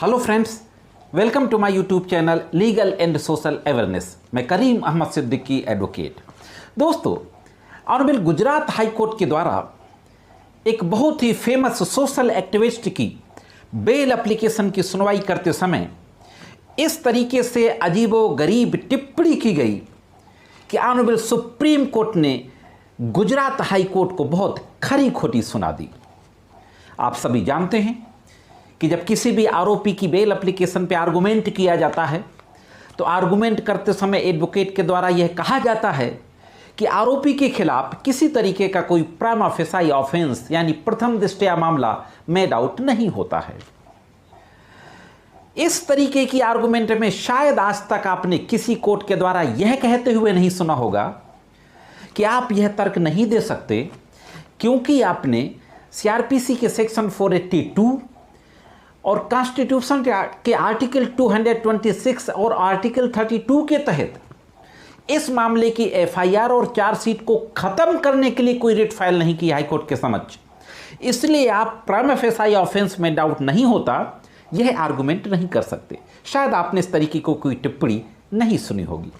Hello friends, welcome to my YouTube channel legal and social awareness. मैं Karim Ahmad Siddiqui advocate. दोस्तों, honourable Gujarat high court के द्वारा एक बहुत ही फेमस सोशल एक्टिविस्ट की बेल एप्लीकेशन की सुनवाई करते समय इस तरीके से अजीबो गरीब टिप्पणी की गई कि ऑनरेबल सुप्रीम कोर्ट ने गुजरात हाई कोर्ट को बहुत खरी खोटी सुना दी। आप सभी जानते हैं कि जब किसी भी आरोपी की बेल एप्लीकेशन पे आर्गुमेंट किया जाता है तो आर्गुमेंट करते समय एडवोकेट के द्वारा यह कहा जाता है कि आरोपी के खिलाफ किसी तरीके का कोई प्राइमा फेसाई ऑफेंस यानी प्रथम दृष्टया मामला मेड आउट नहीं होता है। इस तरीके की आर्गुमेंट में शायद आज तक आपने किसी कोर्ट के द्वारा यह कहते हुए नहीं सुना होगा कि आप यह तर्क नहीं दे सकते क्योंकि आपने सीआरपीसी के सेक्शन 482 और कॉन्स्टिट्यूशन के आर्टिकल 226 और आर्टिकल 32 के तहत इस मामले की एफआईआर और चार्जशीट को खत्म करने के लिए कोई रिट फाइल नहीं की हाईकोर्ट के समक्ष, इसलिए आप प्राइमा फेसाई ऑफेंस में डाउट नहीं होता यह आर्गुमेंट नहीं कर सकते। शायद आपने इस तरीके को कोई टिप्पणी नहीं सुनी होगी।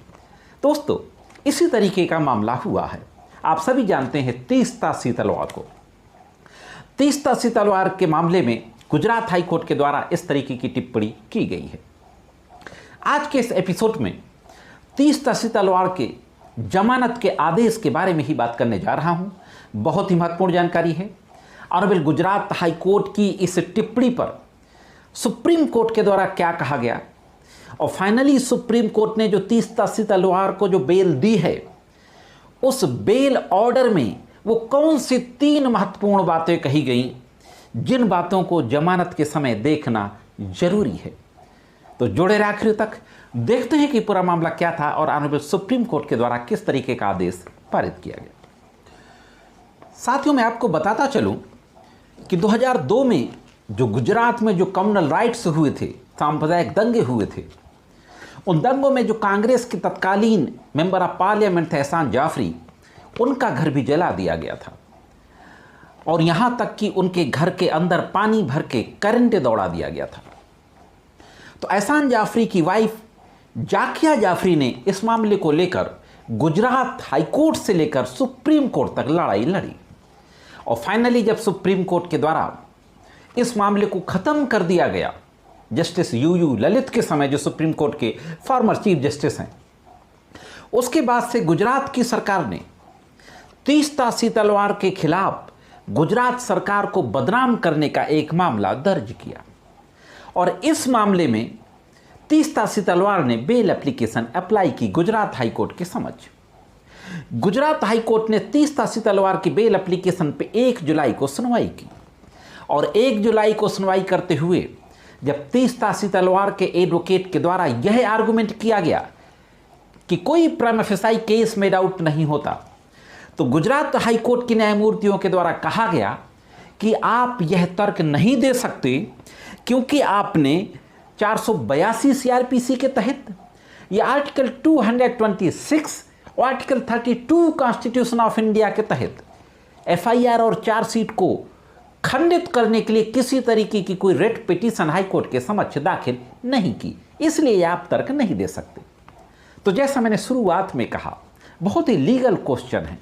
दोस्तों, इसी तरीके का मामला हुआ है। आप सभी जानते हैं तीस्ता सी तलवार को। तीस्ता सी तलवार के मामले में गुजरात हाई कोर्ट के द्वारा इस तरीके की टिप्पणी की गई है। आज के इस एपिसोड में तीस्ता सी तलवार के जमानत के आदेश के बारे में ही बात करने जा रहा हूं। बहुत ही महत्वपूर्ण जानकारी है। ऑनरेबल गुजरात हाई कोर्ट की इस टिप्पणी पर सुप्रीम कोर्ट के द्वारा क्या कहा गया और फाइनली सुप्रीम कोर्ट ने जो तीस्ता सी तलवार को जो बेल दी है उस बेल ऑर्डर में वो कौन सी 3 महत्वपूर्ण बातें कही गई जिन बातों को जमानत के समय देखना जरूरी है। तो जुड़े रहे आखिर तक, देखते हैं कि पूरा मामला क्या था और ऑनरेबल सुप्रीम कोर्ट के द्वारा किस तरीके का आदेश पारित किया गया। साथियों, मैं आपको बताता चलूं कि 2002 में जो गुजरात में जो कम्युनल राइट्स हुए थे, सांप्रदायिक दंगे हुए थे, उन दंगों में जो कांग्रेस के तत्कालीन मेंबर ऑफ पार्लियामेंट थे एहसान जाफरी, उनका घर भी जला दिया गया था और यहां तक कि उनके घर के अंदर पानी भर के करंट दौड़ा दिया गया था। तो एहसान जाफरी की वाइफ जाकिया जाफरी ने इस मामले को लेकर गुजरात हाई कोर्ट से लेकर सुप्रीम कोर्ट तक लड़ाई लड़ी और फाइनली जब सुप्रीम कोर्ट के द्वारा इस मामले को खत्म कर दिया गया, जस्टिस यूयू ललित के समय जो सुप्रीम कोर्ट के फॉर्मर चीफ जस्टिस हैं, उसके बाद से गुजरात की सरकार ने तीस्ता सी तलवार के खिलाफ गुजरात सरकार को बदनाम करने का एक मामला दर्ज किया और इस मामले में तीस्ता सी तलवार ने बेल एप्लीकेशन अप्लाई की गुजरात हाई कोर्ट के समक्ष। गुजरात हाई कोर्ट ने तीस्ता सी तलवार की बेल एप्लीकेशन पे 1 जुलाई को सुनवाई की और 1 जुलाई को सुनवाई करते हुए जब तीस्ता सी तलवार के एडवोकेट के द्वारा यह आर्गुमेंट किया गया कि कोई prima facie case made out नहीं होता, तो गुजरात हाई कोर्ट की न्यायमूर्तियों के द्वारा कहा गया कि आप यह तर्क नहीं दे सकते क्योंकि आपने 482 सीआरपीसी के तहत या आर्टिकल 226 और आर्टिकल 32 कॉन्स्टिट्यूशन ऑफ इंडिया के तहत एफआईआर और चार्जशीट को खंडित करने के लिए किसी तरीके की कोई रेट पिटीशन हाई कोर्ट के समक्ष दाखिल नहीं की, इसलिए आप तर्क नहीं दे सकते। तो जैसा मैंने शुरुआत में कहा, बहुत ही लीगल क्वेश्चन है।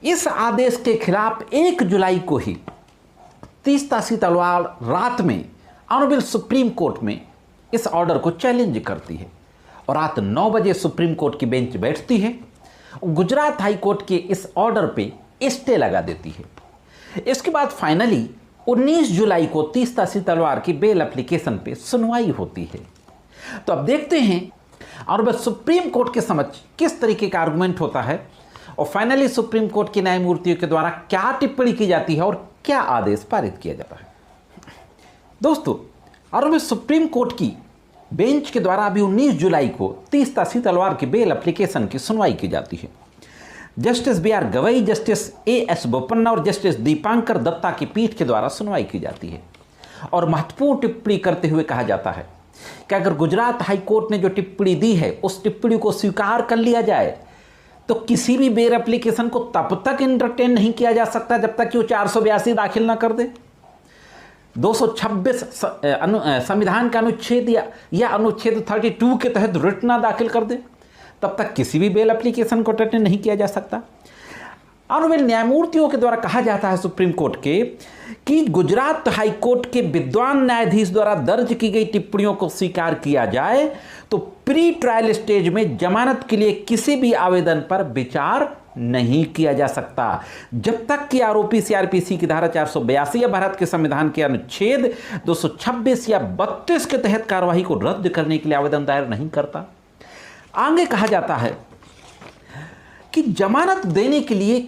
इस आदेश के खिलाफ 1 जुलाई को ही तीस्ता सी तलवार रात में ऑनरेबल सुप्रीम कोर्ट में इस ऑर्डर को चैलेंज करती है और रात 9 बजे सुप्रीम कोर्ट की बेंच बैठती है और गुजरात हाई कोर्ट के इस ऑर्डर पे स्टे लगा देती है। इसके बाद फाइनली 19 जुलाई को तीस्ता सी तलवार की बेल एप्लीकेशन पे सुनवाई होती है। तो अब देखते हैं ऑनरेबल सुप्रीम कोर्ट के समक्ष किस तरीके का आर्गुमेंट होता है और फाइनली सुप्रीम कोर्ट की न्यायमूर्तियों के द्वारा क्या टिप्पणी की जाती है और क्या आदेश पारित किया जाता है। दोस्तों, ऑनरेबल सुप्रीम कोर्ट की बेंच के द्वारा अभी 19 जुलाई को तीस्ता सी तलवार की बेल एप्लीकेशन की सुनवाई की जाती है। Justice BR Gavai, justice AS Bopanna और जस्टिस दीपांकर दत्ता की पीठ के द्वारा सुनवाई की जाती है और महत्वपूर्ण टिप्पणी करते हुए कहा जाता है कि अगर गुजरात हाई कोर्ट ने जो टिप्पणी दी है उस टिप्पणी को स्वीकार कर लिया जाए तो किसी भी बेल एप्लीकेशन को तब तक एंटरटेन नहीं किया जा सकता जब तक कि वो 482 दाखिल ना कर दे। 226 संविधान का अनुच्छेद या अनुच्छेद 32 के तहत रिट ना दाखिल कर दे, तब तक किसी भी बेल एप्लीकेशन को एंटरटेन नहीं किया जा सकता। ऑनरेबल न्यायमूर्तियों के द्वारा कहा जाता है सुप्रीम कोर्ट के कि गुजरात हाई कोर्ट के विद्वान न्यायाधीश द्वारा दर्ज की गई टिप्पणियों को स्वीकार किया जाए तो प्री ट्रायल स्टेज में जमानत के लिए किसी भी आवेदन पर विचार नहीं किया जा सकता, जब तक कि आरोपी सीआरपीसी की धारा 482 या भारत के संविधान के अनुच्छेद 226 या 32 के तहत कार्रवाई को रद्द करने के लिए आवेदन दायर नहीं करता। आगे कहा जाता है कि जमानत देने के लिए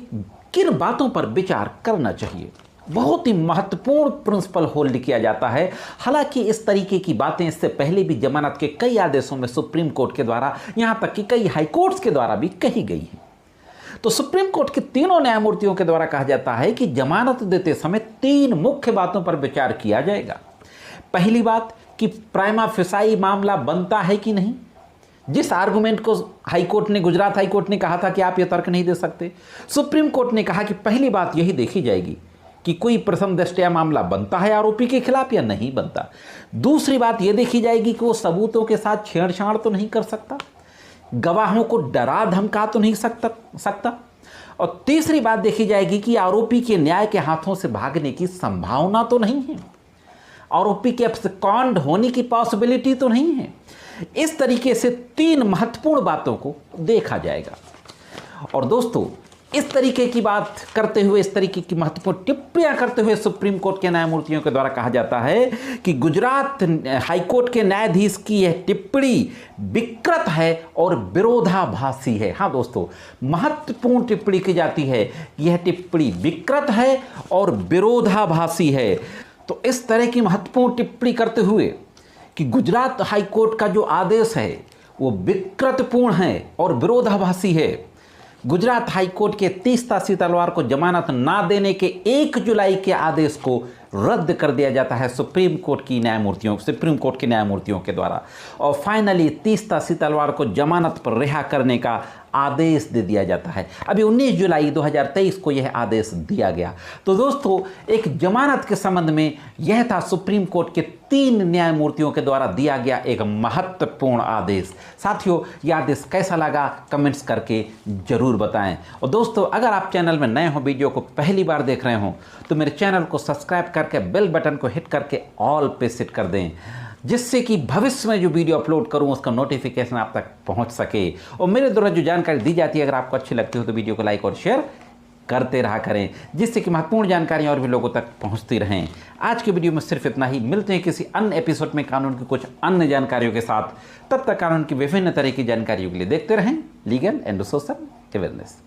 किन बातों पर विचार करना चाहिए। बहुत ही महत्वपूर्ण प्रिंसिपल होल्ड किया जाता है। हालांकि इस तरीके की बातें इससे पहले भी जमानत के कई आदेशों में सुप्रीम कोर्ट के द्वारा, यहां तक कि कई हाई कोर्ट्स के द्वारा भी कही गई है। तो सुप्रीम कोर्ट के तीनों न्यायमूर्तियों के द्वारा कहा जाता है कि जमानत देते समय 3 मुख्य बातों पर विचार किया जाएगा। पहली बात कि प्राइमा फेसाई मामला बनता है कि नहीं। जिस आर्गुमेंट को हाईकोर्ट ने, गुजरात हाईकोर्ट ने कहा था कि आप यह तर्क नहीं दे सकते, सुप्रीम कोर्ट ने कहा कि पहली बात यही देखी जाएगी कि कोई प्रथम दृष्टया मामला बनता है आरोपी के खिलाफ या नहीं बनता। दूसरी बात यह देखी जाएगी कि वो सबूतों के साथ छेड़छाड़ तो नहीं कर सकता, गवाहों को डरा धमका तो नहीं सकता। और तीसरी बात देखी जाएगी कि आरोपी के न्याय के हाथों से भागने की संभावना तो नहीं है, आरोपी के एब्सकॉन्ड होने की पॉसिबिलिटी तो नहीं है। इस तरीके से 3 महत्वपूर्ण बातों को देखा जाएगा। और दोस्तों, इस तरीके की बात करते हुए, इस तरीके की महत्वपूर्ण टिप्पणियां करते हुए सुप्रीम कोर्ट के न्यायमूर्तियों के द्वारा कहा जाता है कि गुजरात हाईकोर्ट के न्यायाधीश की यह टिप्पणी विकृत है और विरोधाभासी है। हाँ दोस्तों, महत्वपूर्ण टिप्पणी की जाती है, यह टिप्पणी विकृत है और विरोधाभासी है। तो इस तरह की महत्वपूर्ण टिप्पणी करते हुए कि गुजरात हाईकोर्ट का जो आदेश है वो विकृतपूर्ण है और विरोधाभासी है, गुजरात हाईकोर्ट के 30 तासी तलवार को जमानत ना देने के 1 जुलाई के आदेश को रद्द कर दिया जाता है सुप्रीम कोर्ट के न्यायमूर्तियों के द्वारा। और फाइनली 30 तासी तलवार को जमानत पर रिहा करने का आदेश दे दिया जाता है। अभी 19 जुलाई 2023 को यह आदेश दिया गया। तो दोस्तों, एक जमानत के संबंध में यह था सुप्रीम कोर्ट के 3 न्यायमूर्तियों के द्वारा दिया गया एक महत्वपूर्ण आदेश। साथियों, यह आदेश कैसा लगा कमेंट्स करके जरूर बताएं। और दोस्तों, अगर आप चैनल में नए हो, वीडियो को पहली बार देख रहे हो, तो मेरे चैनल को सब्सक्राइब करके बेल बटन को हिट करके ऑल पे सेट कर दें, जिससे कि भविष्य में जो वीडियो अपलोड करूं उसका नोटिफिकेशन आप तक पहुंच सके। और मेरे द्वारा जो जानकारी दी जाती है, अगर आपको अच्छी लगती हो तो वीडियो को लाइक और शेयर करते रहा करें, जिससे कि महत्वपूर्ण जानकारियां और भी लोगों तक पहुंचती रहें। आज के वीडियो में सिर्फ इतना ही। मिलते हैं किसी अन्य एपिसोड में कानून की कुछ अन्य जानकारियों के साथ। तब तक कानून की विभिन्न तरह की जानकारियों के लिए देखते रहें लीगल एंड सोशल अवेयरनेस।